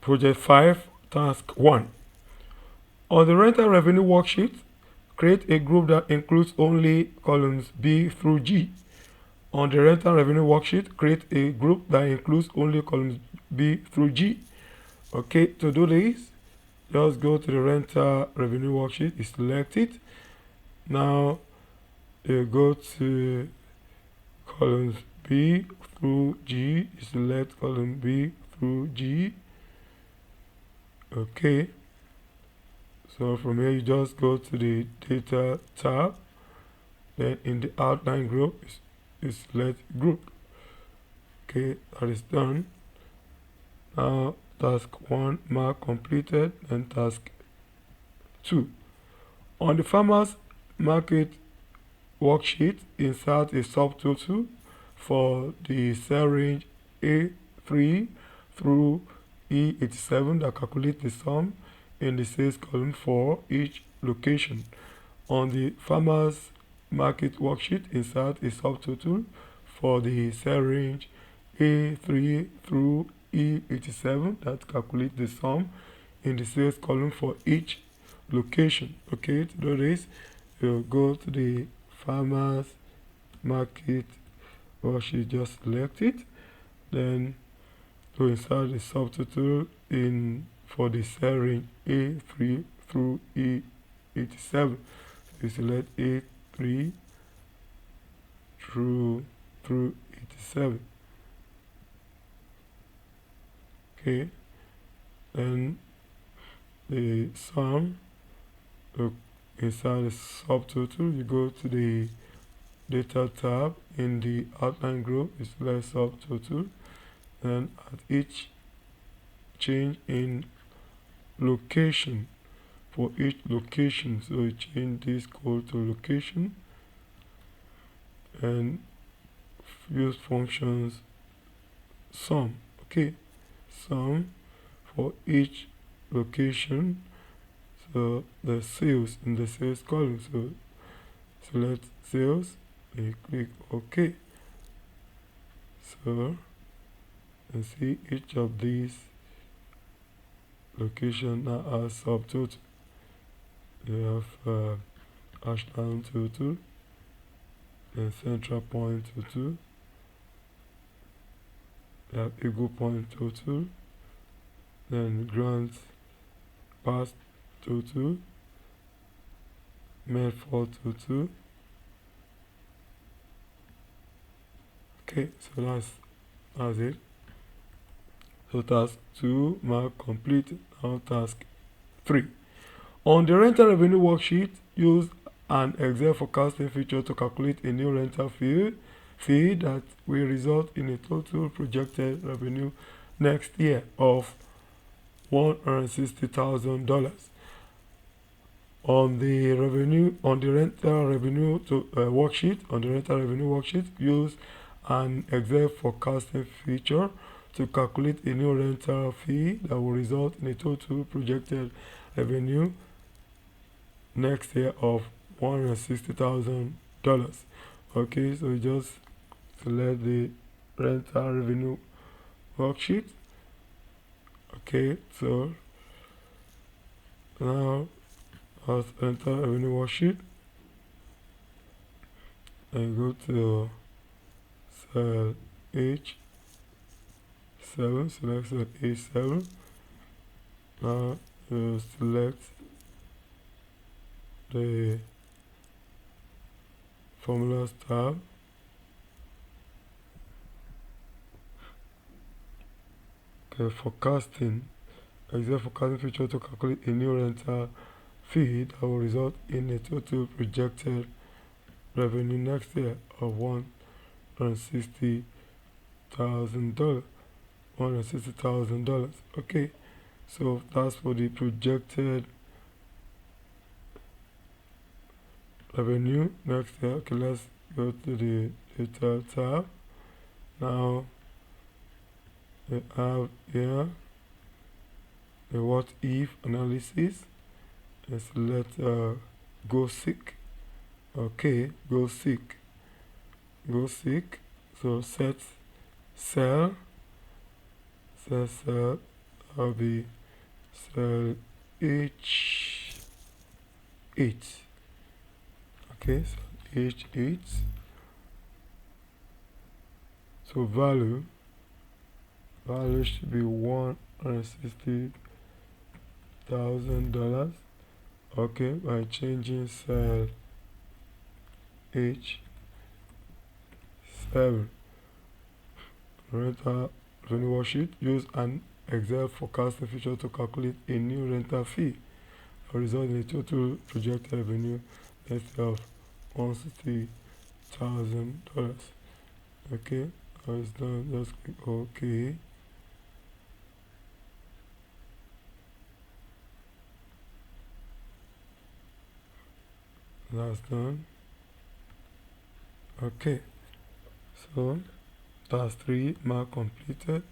Project 5, Task 1. On the rental revenue worksheet, create a group that includes only columns B through G. On the rental revenue worksheet, create a group that includes only columns B through G. Okay, to do this, just go to the rental revenue worksheet, you select it. Now you go to columns B through G, you select column B through G. Okay, so from here you just go to the data tab, then in the outline group you select group. Okay, that is done. Now task 1 mark completed, and task 2. On the farmers market worksheet, insert a subtotal for the cell range A3 through E87 that calculates the sum in the sales column for each location. On the farmers market worksheet, insert a subtotal for the cell range A3 through E87 that calculates the sum in the sales column for each location. Okay, to do this, you go to the farmers market worksheet, just select it, then to insert the subtotal in for the cell range A3 through E87. You select A3 through 87. Okay, then the sum, inside the subtotal, you go to the data tab, in the outline group you select subtotal, and at each change in location, for each location, so you change this code to location and use functions sum. Okay, sum for each location, so the sales in the sales column, so select sales and you click OK. So you see each of these locations now has subtotal. You have Ashland total, and Central Point total, you have Eagle Point total, then Grant Pass total, Medford total. Okay, so that's it. So task 2 mark complete. Now task 3. On the rental revenue worksheet, use an Excel forecasting feature to calculate a new rental fee that will result in a total projected revenue next year of $160,000. On the rental revenue worksheet, use an Excel forecasting feature to calculate a new rental fee that will result in a total projected revenue next year of $160,000. Okay, so you just select the rental revenue worksheet. Okay, so now as rental revenue worksheet, and go to cell H7, select cell H7. Now you select the formulas tab. Okay, forecasting, Excel forecasting feature to calculate a new rental fee that will result in a total projected revenue next year of $160,000. Okay, so that's for the projected revenue next year. Okay, let's go to the data tab. Now we have here the what if analysis, and select go seek. Okay, go seek. So set cell I'll be cell H8. Okay, so H8. So value should be $160,000. Okay, by changing cell H7. Rental revenue worksheet. Use an Excel forecasting feature to calculate a new rental fee, for result in a total projected revenue next year of $160,000. Okay, now it's done. Just click OK. That's done. Okay, so task 3 mark completed.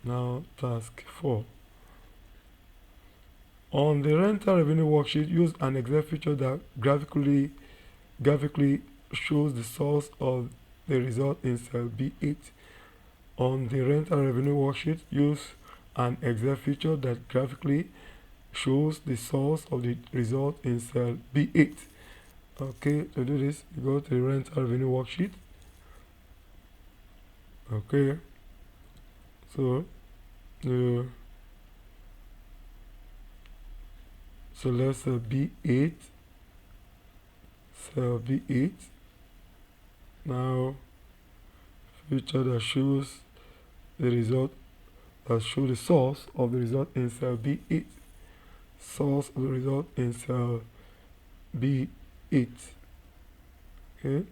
Now task 4. On the rental revenue worksheet, use an Excel feature that graphically shows the source of the result in cell B8. On the rental revenue worksheet, use an Excel feature that graphically shows the source of the result in cell B8. Okay, to do this, you go to the rental revenue worksheet. Okay, so select cell B8, cell B8. Now feature that shows the result, that show the source of the result in cell B8. Source of the result in cell B8. Okay,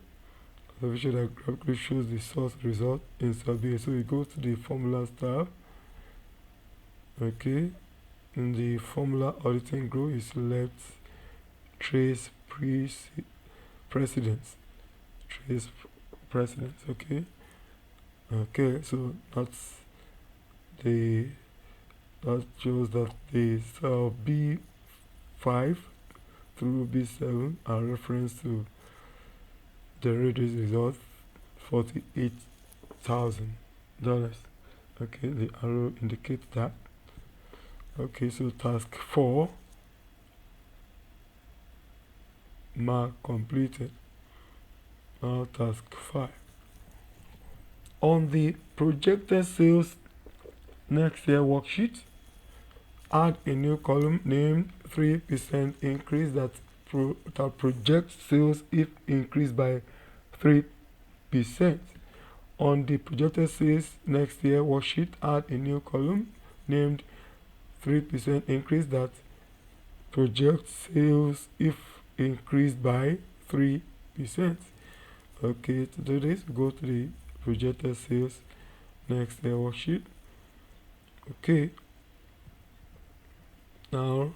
the feature that graphically shows the source result in cell B8. So we go to the formulas tab. Okay, in the formula auditing group, you select trace precedence. Trace precedence. Okay. Okay, so that shows that the cell B5 through B7 are reference to generate this result $48,000. Okay, the arrow indicates that. Okay, so task 4 mark completed. Now task 5. On the projected sales next year worksheet, add a new column named 3% increase that projects sales if increased by 3%. On the projected sales next year worksheet, add a new column named 3% increase that projects sales if increased by 3%. Okay, to do this, go to the projected sales next year worksheet. Okay, now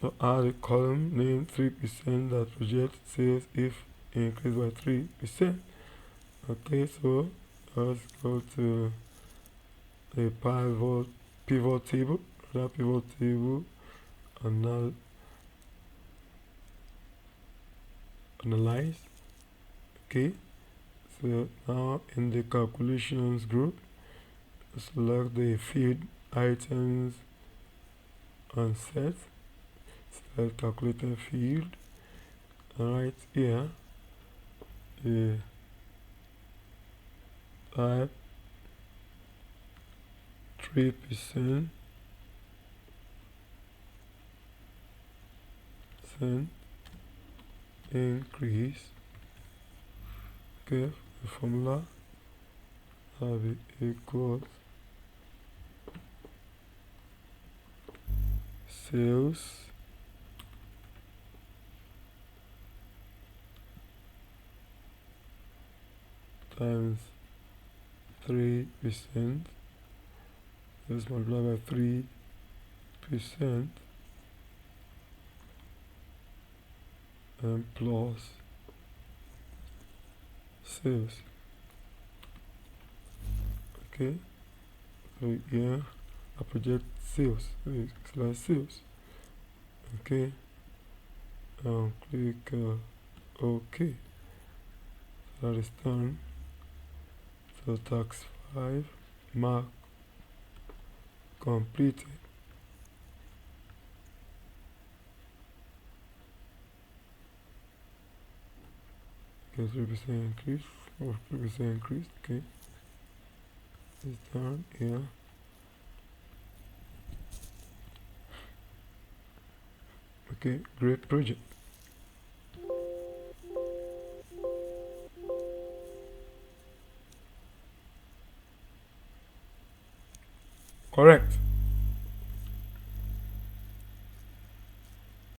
to add a column named 3% that projects sales if increased by 3%. Okay, so let's go to the pivot table. That pivot table analyze. Okay, so now in the calculations group, select the field items and set. Select calculator field, and right here type 3% increase. Okay, the formula will be equals sales times 3%. Let's multiply by 3% and plus sales. Okay, so here I project sales. Select sales. Okay, click OK. That is done. So task 5. mark completed. Okay, 3% increase, 4% increase. Okay, it's down here. Okay, great project. Correct.